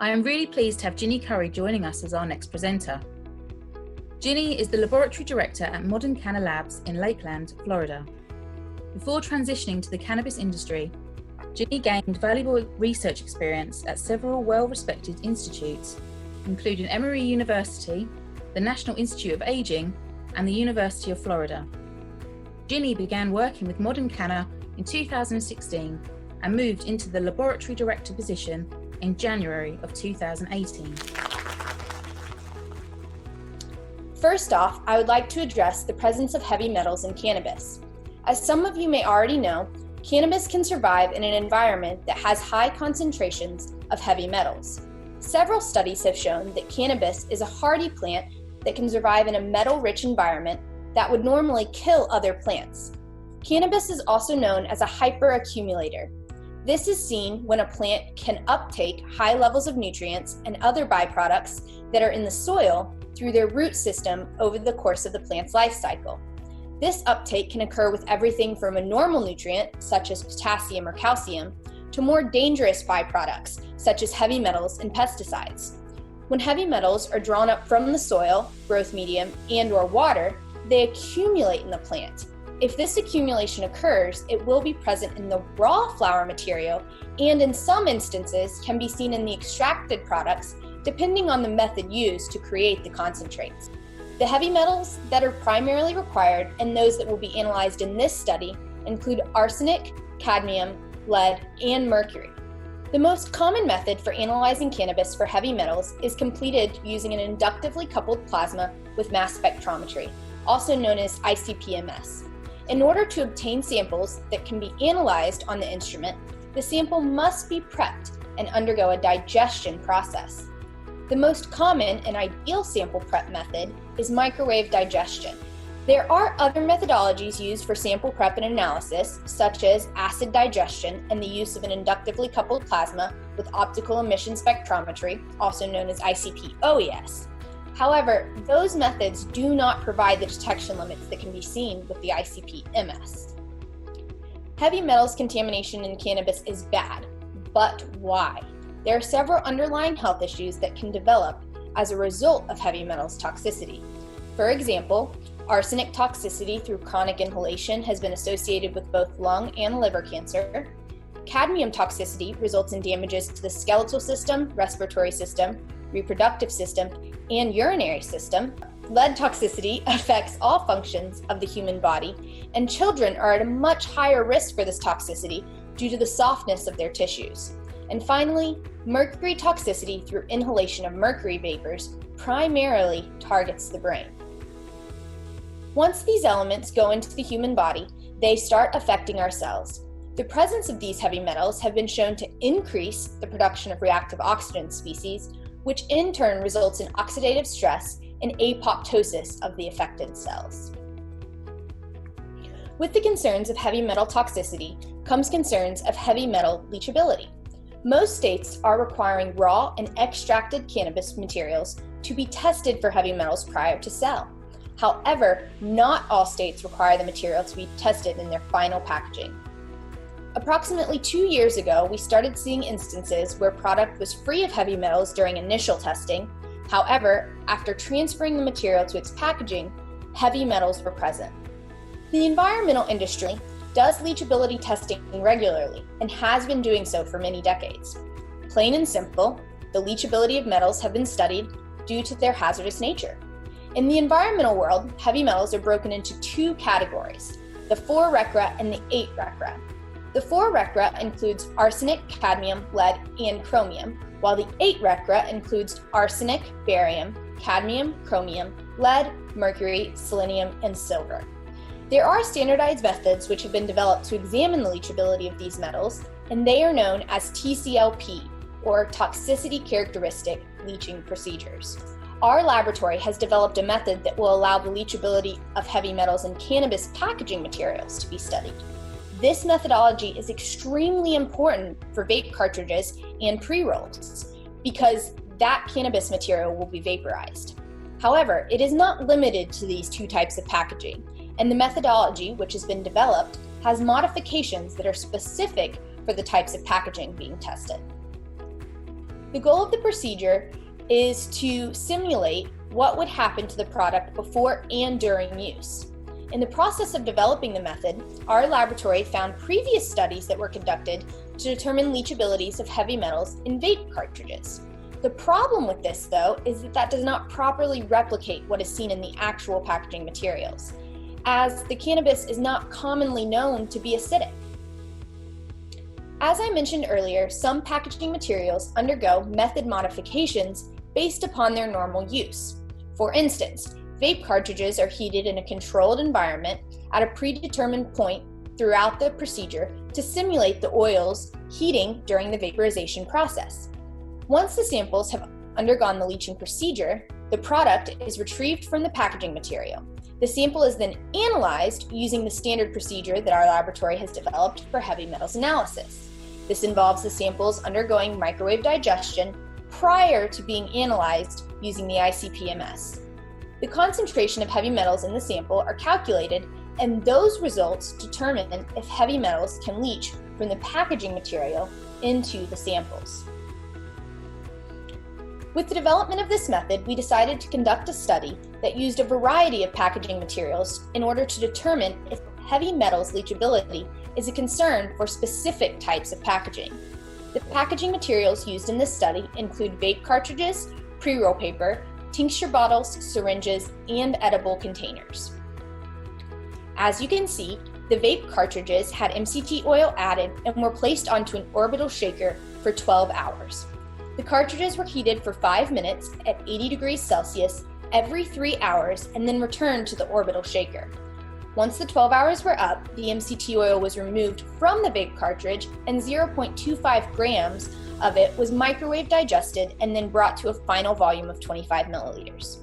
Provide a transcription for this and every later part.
I am really pleased to have Jini Curry joining us as our next presenter. Jini is the Laboratory Director at Modern Canna Labs in Lakeland, Florida. Before transitioning to the cannabis industry, Jini gained valuable research experience at several well-respected institutes, including Emory University, the National Institute of Aging, and the University of Florida. Jini began working with Modern Canna in 2016 and moved into the Laboratory Director position in January of 2018. First off, I would like to address the presence of heavy metals in cannabis. As some of you may already know, cannabis can survive in an environment that has high concentrations of heavy metals. Several studies have shown that cannabis is a hardy plant that can survive in a metal-rich environment that would normally kill other plants. Cannabis is also known as a hyperaccumulator. This is seen when a plant can uptake high levels of nutrients and other byproducts that are in the soil through their root system over the course of the plant's life cycle. This uptake can occur with everything from a normal nutrient, such as potassium or calcium, to more dangerous byproducts, such as heavy metals and pesticides. When heavy metals are drawn up from the soil, growth medium, and/or water, they accumulate in the plant. If this accumulation occurs, it will be present in the raw flower material and in some instances can be seen in the extracted products depending on the method used to create the concentrates. The heavy metals that are primarily required and those that will be analyzed in this study include arsenic, cadmium, lead, and mercury. The most common method for analyzing cannabis for heavy metals is completed using an inductively coupled plasma with mass spectrometry, also known as ICP-MS. In order to obtain samples that can be analyzed on the instrument, the sample must be prepped and undergo a digestion process. The most common and ideal sample prep method is microwave digestion. There are other methodologies used for sample prep and analysis, such as acid digestion and the use of an inductively coupled plasma with optical emission spectrometry, also known as ICP-OES. However, those methods do not provide the detection limits that can be seen with the ICP-MS. Heavy metals contamination in cannabis is bad, but why? There are several underlying health issues that can develop as a result of heavy metals toxicity. For example, arsenic toxicity through chronic inhalation has been associated with both lung and liver cancer. Cadmium toxicity results in damages to the skeletal system, respiratory system, reproductive system, and urinary system. Lead toxicity affects all functions of the human body, and children are at a much higher risk for this toxicity due to the softness of their tissues. And finally, mercury toxicity through inhalation of mercury vapors primarily targets the brain. Once these elements go into the human body, they start affecting our cells. The presence of these heavy metals have been shown to increase the production of reactive oxygen species, which in turn results in oxidative stress and apoptosis of the affected cells. With the concerns of heavy metal toxicity comes concerns of heavy metal leachability. Most states are requiring raw and extracted cannabis materials to be tested for heavy metals prior to sale. However, not all states require the material to be tested in their final packaging. Approximately 2 years ago, we started seeing instances where product was free of heavy metals during initial testing. However, after transferring the material to its packaging, heavy metals were present. The environmental industry does leachability testing regularly and has been doing so for many decades. Plain and simple, the leachability of metals have been studied due to their hazardous nature. In the environmental world, heavy metals are broken into two categories, the 4-RECRA and the 8-RECRA. The 4-RECRA includes arsenic, cadmium, lead, and chromium, while the 8-RECRA includes arsenic, barium, cadmium, chromium, lead, mercury, selenium, and silver. There are standardized methods which have been developed to examine the leachability of these metals, and they are known as TCLP, or Toxicity Characteristic Leaching Procedures. Our laboratory has developed a method that will allow the leachability of heavy metals in cannabis packaging materials to be studied. This methodology is extremely important for vape cartridges and pre-rolls because that cannabis material will be vaporized. However, it is not limited to these two types of packaging, and the methodology, which has been developed, has modifications that are specific for the types of packaging being tested. The goal of the procedure is to simulate what would happen to the product before and during use. In the process of developing the method, our laboratory found previous studies that were conducted to determine leachabilities of heavy metals in vape cartridges. The problem with this, though, is that does not properly replicate what is seen in the actual packaging materials, as the cannabis is not commonly known to be acidic. As I mentioned earlier, some packaging materials undergo method modifications based upon their normal use. For instance, vape cartridges are heated in a controlled environment at a predetermined point throughout the procedure to simulate the oils heating during the vaporization process. Once the samples have undergone the leaching procedure, the product is retrieved from the packaging material. The sample is then analyzed using the standard procedure that our laboratory has developed for heavy metals analysis. This involves the samples undergoing microwave digestion prior to being analyzed using the ICP-MS. The concentration of heavy metals in the sample are calculated, and those results determine if heavy metals can leach from the packaging material into the samples. With the development of this method, we decided to conduct a study that used a variety of packaging materials in order to determine if heavy metals leachability is a concern for specific types of packaging. The packaging materials used in this study include vape cartridges, pre-roll paper, tincture bottles, syringes, and edible containers. As you can see, the vape cartridges had MCT oil added and were placed onto an orbital shaker for 12 hours. The cartridges were heated for 5 minutes at 80 degrees Celsius every 3 hours and then returned to the orbital shaker. Once the 12 hours were up, the MCT oil was removed from the vape cartridge and 0.25 grams of it was microwave digested and then brought to a final volume of 25 milliliters.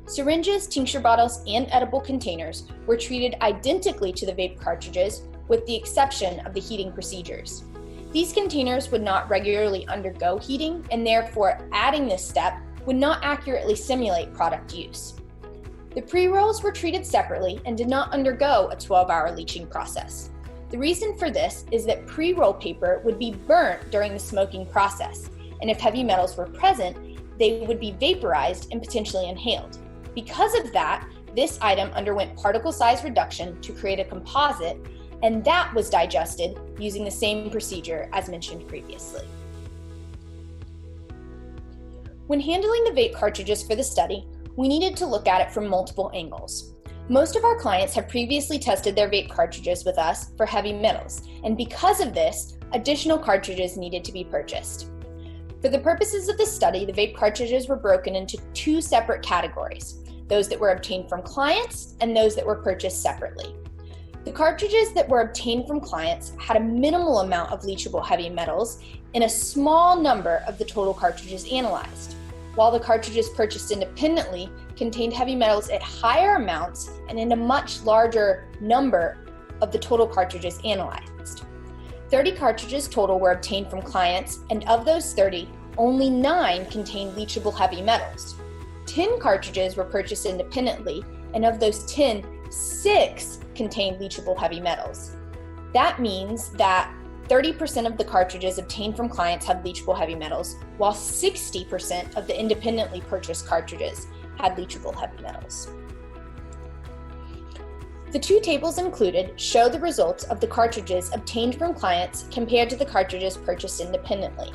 Syringes, tincture bottles, and edible containers were treated identically to the vape cartridges with the exception of the heating procedures. These containers would not regularly undergo heating, and therefore adding this step would not accurately simulate product use. The pre-rolls were treated separately and did not undergo a 12-hour leaching process. The reason for this is that pre-roll paper would be burnt during the smoking process, and if heavy metals were present, they would be vaporized and potentially inhaled. Because of that, this item underwent particle size reduction to create a composite, and that was digested using the same procedure as mentioned previously. When handling the vape cartridges for the study, we needed to look at it from multiple angles. Most of our clients have previously tested their vape cartridges with us for heavy metals, and because of this, additional cartridges needed to be purchased. For the purposes of this study, the vape cartridges were broken into 2 separate categories, those that were obtained from clients and those that were purchased separately. The cartridges that were obtained from clients had a minimal amount of leachable heavy metals in a small number of the total cartridges analyzed, while the cartridges purchased independently contained heavy metals at higher amounts and in a much larger number of the total cartridges analyzed. 30 cartridges total were obtained from clients, and of those 30, only 9 contained leachable heavy metals. 10 cartridges were purchased independently, and of those 10, 6 contained leachable heavy metals. That means that 30% of the cartridges obtained from clients had leachable heavy metals, while 60% of the independently purchased cartridges had leachable heavy metals. The 2 tables included show the results of the cartridges obtained from clients compared to the cartridges purchased independently.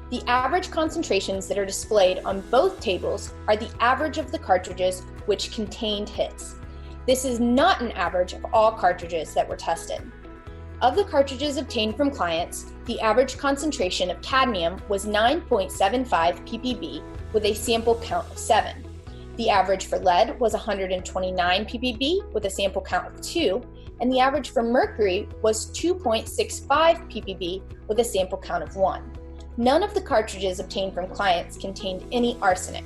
The average concentrations that are displayed on both tables are the average of the cartridges which contained hits. This is not an average of all cartridges that were tested. Of the cartridges obtained from clients, the average concentration of cadmium was 9.75 ppb with a sample count of 7. The average for lead was 129 ppb with a sample count of 2, and the average for mercury was 2.65 ppb with a sample count of 1. None of the cartridges obtained from clients contained any arsenic.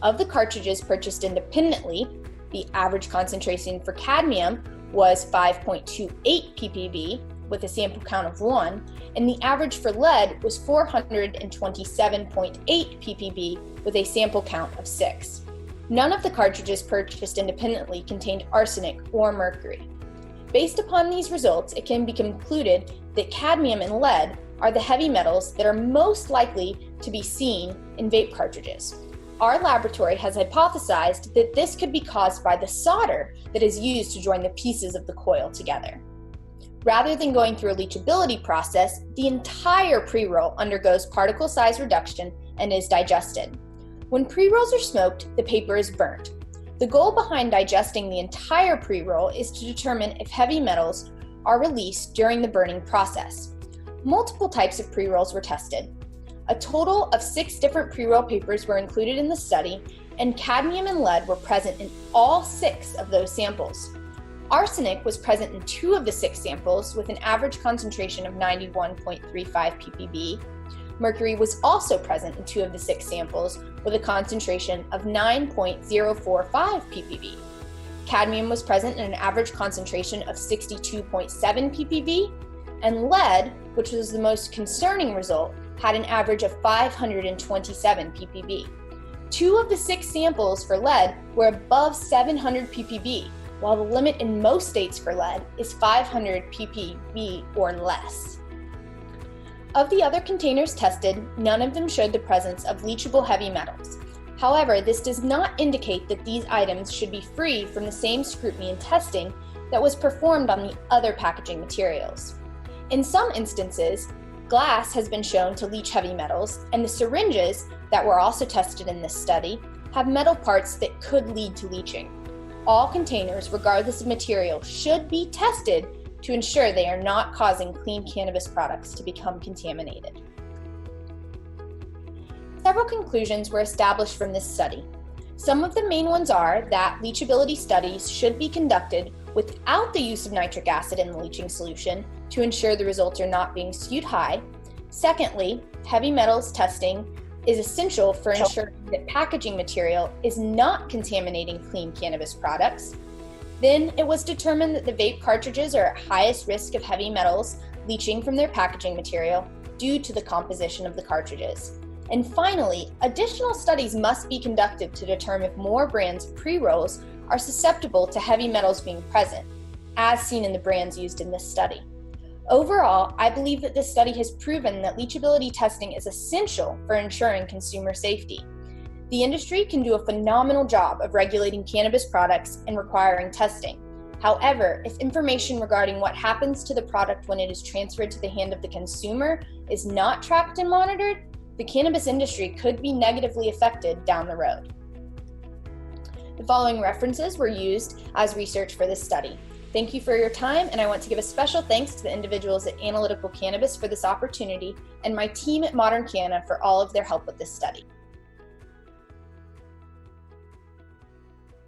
Of the cartridges purchased independently, the average concentration for cadmium was 5.28 ppb with a sample count of 1, and the average for lead was 427.8 ppb with a sample count of 6. None of the cartridges purchased independently contained arsenic or mercury. Based upon these results, it can be concluded that cadmium and lead are the heavy metals that are most likely to be seen in vape cartridges. Our laboratory has hypothesized that this could be caused by the solder that is used to join the pieces of the coil together. Rather than going through a leachability process, the entire pre-roll undergoes particle size reduction and is digested. When pre-rolls are smoked, the paper is burnt. The goal behind digesting the entire pre-roll is to determine if heavy metals are released during the burning process. Multiple types of pre-rolls were tested. A total of 6 different pre-roll papers were included in the study, and cadmium and lead were present in all 6 of those samples. Arsenic was present in 2 of the 6 samples with an average concentration of 91.35 ppb. Mercury was also present in 2 of the 6 samples with a concentration of 9.045 ppb. Cadmium was present in an average concentration of 62.7 ppb, and lead, which was the most concerning result, had an average of 527 ppb. 2 of the 6 samples for lead were above 700 ppb, while the limit in most states for lead is 500 ppb or less. Of the other containers tested, none of them showed the presence of leachable heavy metals. However, this does not indicate that these items should be free from the same scrutiny and testing that was performed on the other packaging materials. In some instances, glass has been shown to leach heavy metals, and the syringes that were also tested in this study have metal parts that could lead to leaching. All containers, regardless of material, should be tested to ensure they are not causing clean cannabis products to become contaminated. Several conclusions were established from this study. Some of the main ones are that leachability studies should be conducted without the use of nitric acid in the leaching solution to ensure the results are not being skewed high. Secondly, heavy metals testing is essential for ensuring that packaging material is not contaminating clean cannabis products. Then it was determined that the vape cartridges are at highest risk of heavy metals leaching from their packaging material due to the composition of the cartridges. And finally, additional studies must be conducted to determine if more brands of pre-rolls are susceptible to heavy metals being present, as seen in the brands used in this study. Overall, I believe that this study has proven that leachability testing is essential for ensuring consumer safety. The industry can do a phenomenal job of regulating cannabis products and requiring testing. However, if information regarding what happens to the product when it is transferred to the hand of the consumer is not tracked and monitored, the cannabis industry could be negatively affected down the road. The following references were used as research for this study. Thank you for your time, and I want to give a special thanks to the individuals at Analytical Cannabis for this opportunity and my team at Modern Canna for all of their help with this study.